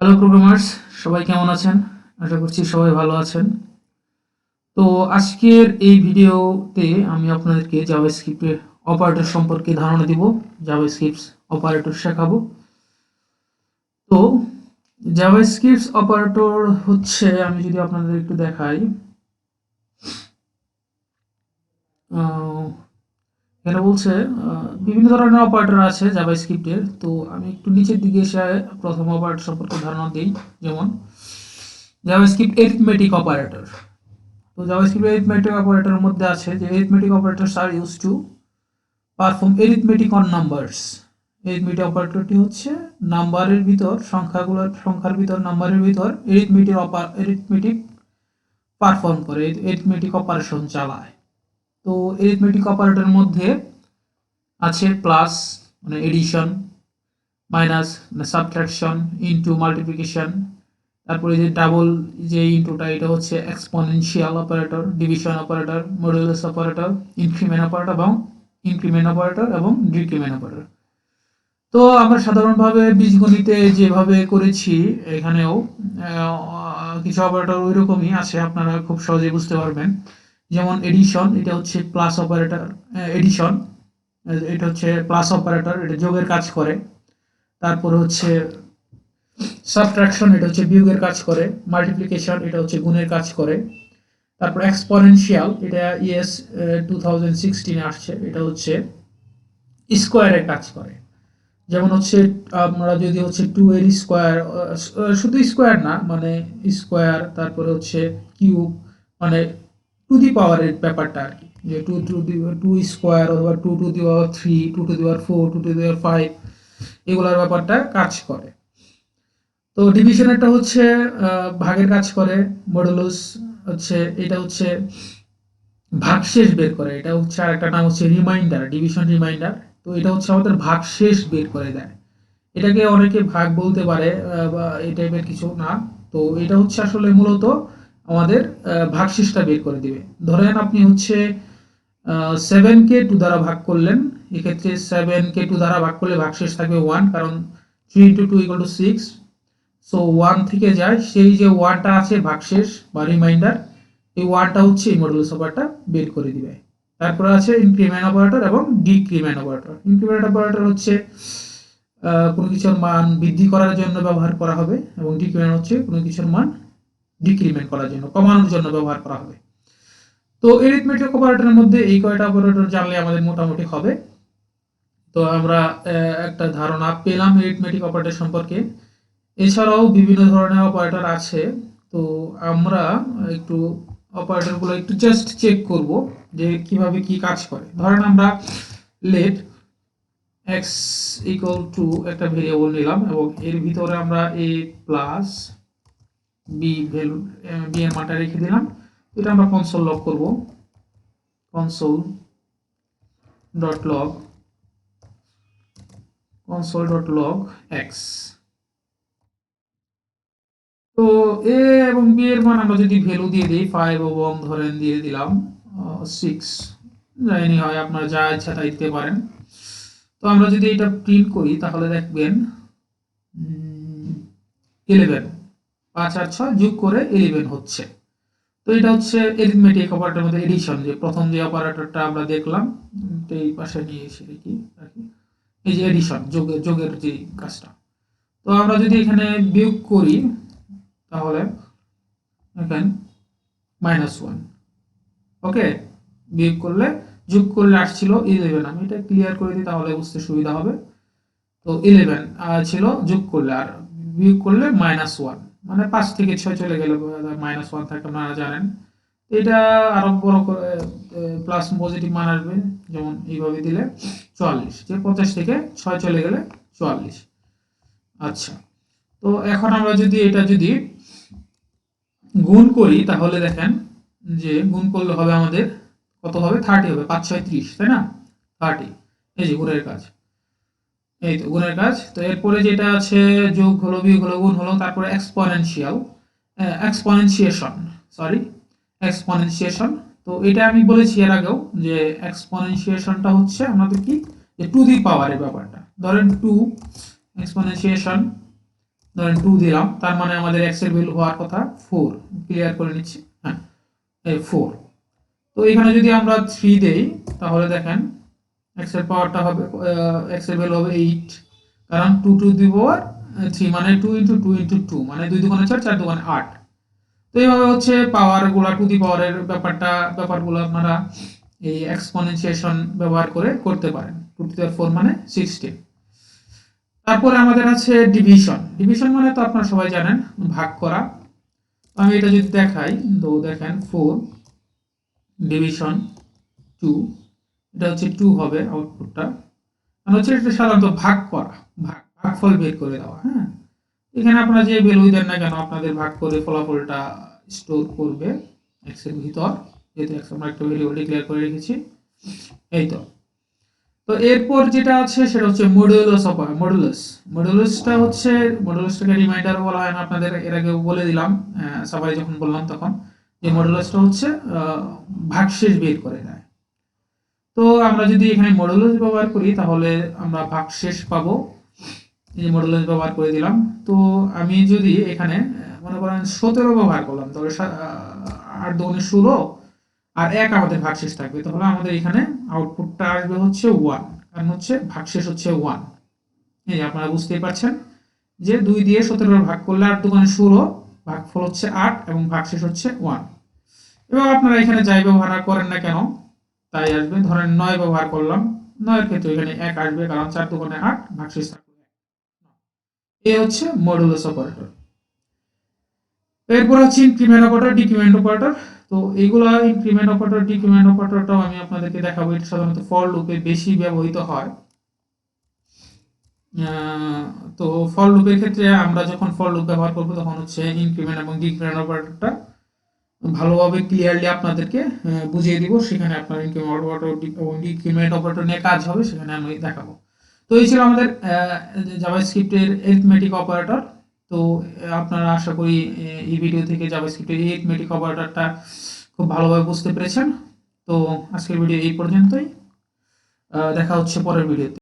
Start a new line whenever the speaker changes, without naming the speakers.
Hello programmers, সবাই কেমন আছেন? আশা করছি সবাই ভালো আছেন। তো আজকের এই ভিডিওতে আমি আপনাদেরকে জাভাস্ক্রিপ্টের অপারেটর সম্পর্কে ধারণা দিব, জাভাস্ক্রিপ্ট অপারেটর শেখাবো। তো জাভাস্ক্রিপ্ট অপারেটর হচ্ছে, আমি যদি আপনাদের একটু দেখাই, এখানে বলছে বিভিন্ন ধরনের অপারেটর আছে জাভাস্ক্রিপ্টের। তো আমি একটু নিচের দিকে এসে প্রথম অপারেটর সম্পর্কে ধারণা দিই। যেমন জাভাস্ক্রিপ্ট এরিথমেটিক অপারেটর। তো জাভাস্ক্রিপ্ট arithmetic অপারেটরের মধ্যে আছে যে arithmetic operators are used to perform arithmetic on numbers. arithmetic অপারেটরটি হচ্ছে নাম্বারের ভিতর, সংখ্যার ভিতর, নাম্বারের ভিতর arithmetic পারফর্ম করে, arithmetic অপারেশন চালায়। তো arithmetic অপারেটরের মধ্যে আছে প্লাস মানে এডিশন, মাইনাস মানে সাবট্রাকশন, ইনটু মাল্টিপ্লিকেশন, তারপরে যে ডাবল যে ইনটুটা এটা হচ্ছে exponential operator, division operator, modulus operator, increment operator এবং ডিক্রিমেন্ট অপারেটর। তো আমরা সাধারণভাবে বীজগণিতে যেভাবে করেছি এখানেও কিছু অপারেটর ওই রকমই আছে, আপনারা খুব সহজে বুঝতে পারবেন। যেমন এডিশন, এটা হচ্ছে প্লাস অপারেটর। এডিশন এটা হচ্ছে প্লাস অপারেটর, এটা যোগের কাজ করে। তারপরে হচ্ছে সাবট্রাকশন, এটা হচ্ছে বিয়োগের কাজ করে। মাল্টিপ্লিকেশন, এটা হচ্ছে গুণের কাজ করে। তারপর এক্সপোনেনশিয়াল, এটা ইএস 2016 আসছে, এটা হচ্ছে স্কোয়ারের কাজ করে। যেমন হচ্ছে আমরা যদি হচ্ছে 2 এর স্কোয়ার, শুধু স্কোয়ার না, মানে স্কোয়ার, তারপরে হচ্ছে কিউব, মানে টু দি পাওয়ারের ব্যাপারটা আর কি, যে টু স্কোয়ার অথবা 2 to the power 3, 2 to the power 4, 2 to the power 5, এগুলোর ব্যাপারটা কাজ করে। তো ডিভিশনেরটা হচ্ছে ভাগের কাজ করে। মডুলাস হচ্ছে, এটা হচ্ছে ভাগশেষ বের করে। এটা হচ্ছে আরেকটা নাম হচ্ছে রিমাইন্ডার, ডিভিশন রিমাইন্ডার। তো এটা হচ্ছে আমাদের ভাগশেষ বের করে দেয়। এটাকে অনেকে ভাগ বলতে পারে বা এই টাইপের কিছু না। তো এটা হচ্ছে আসলে মূলত আমাদের ভাগশেষটা বের করে দিবে। ধরেন আপনি হচ্ছে 7কে 2 দ্বারা ভাগ করলেন, এক্ষেত্রে 7কে 2 দ্বারা ভাগ করলে ভাগশেষ থাকবে 1, কারণ 3 × 2 = 6। সো 1 থেকে যায়, সেই যে 1টা আছে ভাগশেষ বা রিমাইন্ডার, এই 1টা হচ্ছে এই মডুলাস অপারেটর বের করে দিবে। তারপরে আছে ইনক্রিমেন্ট অপারেটর এবং ডিক্রিমেন্ট অপারেটর। ইনক্রিমেন্ট অপারেটর হচ্ছে কোনো কিছুর মান বৃদ্ধি করার জন্য ব্যবহার করা হবে, এবং ডিক্রিমেন্ট হচ্ছে কোনো কিছুর মান ডিক্রিমেন্ট করার জন্য, কমানোর জন্য ব্যবহার করা হবে। তো এরিথমেটিক অপারেটরের মধ্যে এই কয়টা অপারেটর জানলে আমাদের মোটামুটি হবে। তো আমরা একটা ধারণা পেলাম এরিথমেটিক অপারেটর সম্পর্কে। এছাড়াও বিভিন্ন ধরনের অপারেটর আছে। তো আমরা একটু অপারেটরগুলো একটু জাস্ট চেক করব যে কিভাবে কি কাজ করে। ধরেন আমরা লেট x = একটা ভেরিয়েবল নিলাম, এবং এর ভিতরে আমরা a plus b value, b এর মানটা রেখে দিলাম। এটা আমরা কনসোল লগ করব, console.log x। তো a এবং b এর মান আমরা যদি ভ্যালু দিয়ে দিই 5 এবং ধরেন দিয়ে দিলাম 6, যাইনি হয়, আপনারা যা ইচ্ছা তাই দিতে পারেন। তো আমরা যদি এটা প্রিন্ট করি তাহলে দেখবেন 11, 5 আর 6 যোগ করে 11 হচ্ছে। তো এটা হচ্ছে এরিথমেটিক অপারেটরের মধ্যে এডিশন, যে প্রথম যে অপারেটরটা আমরা দেখলাম, এই পাশে নিয়ে এসে দেখি, এই যে এডিশন, যোগের যে কাজটা। তো আমরা যদি এখানে বিয়োগ করি তাহলে দেখেন -1, ওকে। বিয়োগ করলে, যোগ করলে আসছিল 11। আমি এটা ক্লিয়ার করে দিই তাহলে বুঝতে সুবিধা হবে। তো 11 ছিল যোগ করলে, আর বিয়োগ করলে -1, মানে 5 থেকে 6 চলে গেলে -1 থাকে, আপনারা জানেন। এটা আরো বড় করে প্লাস পজিটিভ মান আসবে, যেমন এইভাবে দিলে 44, যে 50 থেকে 6 চলে গেলে 44। আচ্ছা, তো এখন আমরা যদি এটা যদি গুণ করি তাহলে দেখেন যে গুণ করলে হবে আমাদের কত হবে, 30 হবে। 5 6 30, তাই না? 30, এই যে গুণের কাজ, এই তো গুণের কাজ। তো এরপরে যেটা আছে যোগ হলো, বিয়োগ হলো, গুণ হলো, তারপরে এক্সপোনেনশিয়েশন। তো এটা আমি বলেছি এর আগেও যে এক্সপোনেনশিয়েশনটা হচ্ছে আমাদের কি, যে টু দি পাওয়ারের ব্যাপারটা। ধরেন 2 এক্সপোনেনশিয়েশন ধরেন 2 দিলাম, তার মানে আমাদের x এর ভ্যালু হওয়ার কথা 4। ক্লিয়ার করে নিচ্ছি, হ্যাঁ এই 4। তো এখানে যদি আমরা 3 দেই তাহলে দেখেন x এর পাওয়ারটা হবে x এর ভ্যালু হবে 8, কারণ 2 টু দি পাওয়ার 3 মানে 2 ইনটু 2 ইনটু 2 মানে 2 দুগুণে 4, 4 দুগুণে 8। তো এইভাবে হচ্ছে পাওয়ারগুলো টু দি পাওয়ারের ব্যাপারগুলো আপনারা এই এক্সপোনেনশিয়েশন ব্যবহার করে করতে পারেন। 2 টু দি পাওয়ার 4 মানে 16। তারপরে আমাদের আছে ডিভিশন। ডিভিশন মানে তো আপনারা সবাই জানেন, ভাগ করা। আমি এটা যদি দেখাই, তো দেখেন 4 ডিভিশন 2, এটা হচ্ছে 2 হবে আউটপুটটা। মানে হচ্ছে এটা সাধারণত ভাগ করা, ভাগফল বের করে দেওয়া। হ্যাঁ, এখানে আপনারা যে ভ্যালুই দেন না কেন আপনাদের ভাগ করে ফলাফলটা স্টোর করবে x এর ভিতর, যেহেতু x আমরা একটা ভ্যারিয়েবল ডিক্লেয়ার করে রেখেছি। এই তো। তো এরপর যেটা আছে সেটা হচ্ছে মডুলাসটাকে রিমাইন্ডার বলা হয়। আমি আপনাদের এর আগে বলে দিলাম, সবাই যখন বললাম তখন, যে মডুলাসটা হচ্ছে ভাগশেষ বের করে দেয়। তো আমরা যদি এখানে মডুলাস ব্যবহার করি তাহলে আমরা ভাগশেষ পাবো। এই মডুলাস ব্যবহার করে দিলাম। তো আমি যদি এখানে মনে করেন 17 ব্যবহার করলাম, তাহলে 8 দুগুণে 16 আর 1 আমাদের ভাগশেষ থাকবে, তাহলে আমাদের এখানে আউটপুটটা আসবে হচ্ছে 1, কারণ হচ্ছে ভাগশেষ হচ্ছে 1। এই আপনারা বুঝতেই পারছেন যে 2 দিয়ে 17 ভাগ করলে 8 দুগুণে 16, ভাগফল হচ্ছে 8 এবং ভাগশেষ হচ্ছে 1। এবার আপনারা এখানে যাই ব্যবহার করেন না কেন তাই আসবে। ধরেন 9 ব্যবহার করলাম, 9 এর ক্ষেত্রে এখানে 1 আসবে, কারণ 4 দুগুণে 8, ভাগশেষ থাকবে 1। এই হচ্ছে মডুলাস অপারেটর। এরপর হচ্ছে ইনক্রিমেন্ট অপারেটর, ডিক্রিমেন্ট অপারেটর। তো এইগুলা ইনক্রিমেন্ট অপারেটর, ডিক্রিমেন্ট অপারেটরটাও আমি আপনাদেরকে দেখাবো। এটা সাধারণত ফর লুপে বেশি ব্যবহৃত হয়। তো ফর লুপের ক্ষেত্রে আমরা যখন ফর লুপ ব্যবহার করব তখন হচ্ছে ইনক্রিমেন্ট এবং ডিক্রিমেন্ট অপারেটরটা ভালোভাবে ক্লিয়ারলি আপনাদেরকে বুঝিয়ে দিব। সেখানে আপনার ইনক্রিমেন্ট অপারেটর এবং ডিক্রিমেন্ট অপারেটর নিয়ে কাজ হবে, সেখানে আমি দেখাবো। তো এই ছিল আমাদের জাভাস্ক্রিপ্টের অ্যারিথমেটিক অপারেটর। তো আপনারা আশা করি এই ভিডিও থেকে জাভাস্ক্রিপ্টের অ্যারিথমেটিক অপারেটরটা খুব ভালোভাবে বুঝতে পেরেছেন। তো আজকের ভিডিও এই পর্যন্তই, দেখা হচ্ছে পরের ভিডিওতে।